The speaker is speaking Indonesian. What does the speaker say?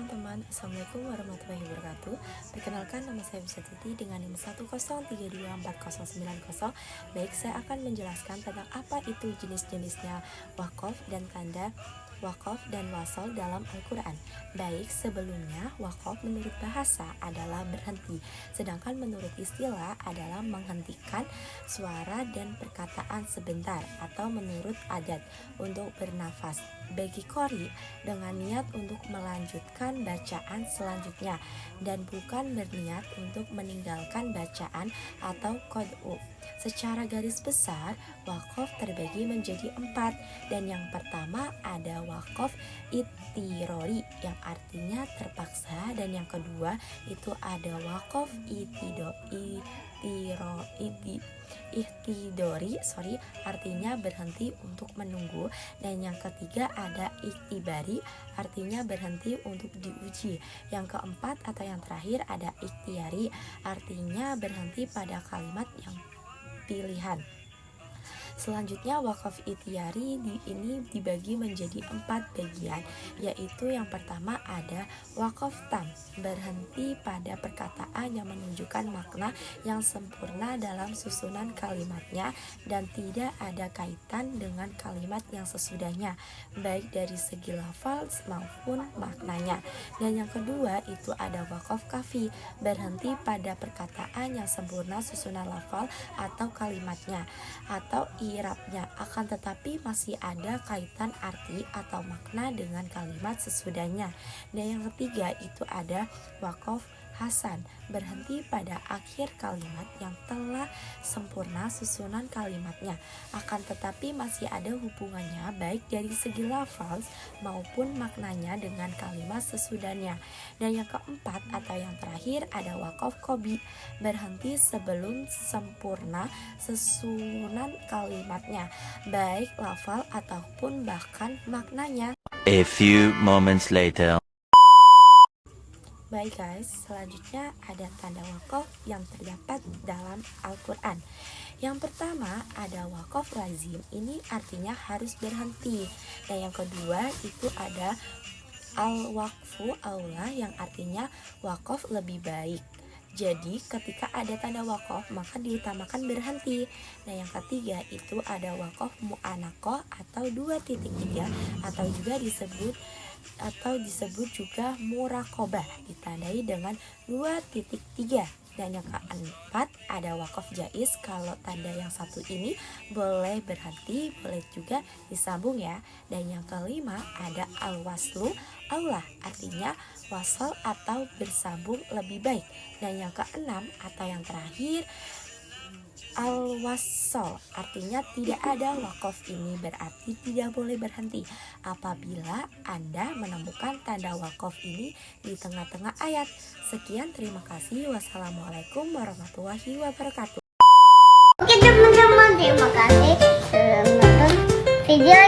teman-teman, Assalamualaikum warahmatullahi wabarakatuh. Perkenalkan, nama saya Bisa Titi dengan NIM 103240990. Baik, saya akan menjelaskan tentang apa itu jenis-jenisnya waqaf dan tanda waqaf dan wasol dalam Al-Quran. Baik, sebelumnya waqaf menurut bahasa adalah berhenti, sedangkan menurut istilah adalah menghentikan suara dan perkataan sebentar, atau menurut adat untuk bernafas bagi qori dengan niat untuk melanjutkan bacaan selanjutnya dan bukan berniat untuk meninggalkan bacaan atau qad'u. Secara garis besar, waqaf terbagi menjadi 4, dan yang pertama ada waqaf ittirori yang artinya terpaksa, dan yang kedua itu ada waqaf ihtidori artinya berhenti untuk menunggu, dan yang ketiga ada iktibari artinya berhenti untuk diuji. Yang keempat atau yang terakhir ada ikhtiari artinya berhenti pada kalimat yang pilihan. Selanjutnya waqaf ikhtiyari ini dibagi menjadi 4 bagian, yaitu yang pertama ada waqaf tam, berhenti pada perkataan yang menunjukkan makna yang sempurna dalam susunan kalimatnya dan tidak ada kaitan dengan kalimat yang sesudahnya, baik dari segi lafal maupun maknanya. Dan yang kedua itu ada waqaf kafi, berhenti pada perkataan yang sempurna susunan lafal atau kalimatnya atau i'rabnya, akan tetapi masih ada kaitan arti atau makna dengan kalimat sesudahnya. Dan yang ketiga itu ada waqaf hasan, berhenti pada akhir kalimat yang telah sempurna susunan kalimatnya, akan tetapi masih ada hubungannya baik dari segi lafaz maupun maknanya dengan kalimat sesudahnya. Dan yang keempat atau yang terakhir ada waqaf qobi, berhenti sebelum sempurna susunan kalimatnya, baik lafal ataupun bahkan maknanya. A few moments later. Baik guys, selanjutnya ada tanda waqaf yang terdapat dalam Al-Quran. Yang pertama ada waqaf lazim, ini artinya harus berhenti. Dan yang kedua itu ada al-waqfu aula yang artinya waqaf lebih baik. Jadi ketika ada tanda waqaf maka diutamakan berhenti. Nah yang ketiga itu ada waqaf mu'anaqah atau 2.3 atau disebut juga muraqabah, ditandai dengan 2.3. Dan yang keempat ada waqaf jaiz, kalau tanda yang satu ini boleh berhenti, boleh juga disambung ya. Dan yang kelima ada al-waslu aula, artinya wasal atau bersambung lebih baik. Dan yang keenam atau yang terakhir al-wassal, artinya tidak ada waqaf, ini berarti tidak boleh berhenti apabila Anda menemukan tanda waqaf ini di tengah-tengah ayat. Sekian, terima kasih. Wassalamualaikum warahmatullahi wabarakatuh. Oke teman-teman, terima kasih sudah menonton video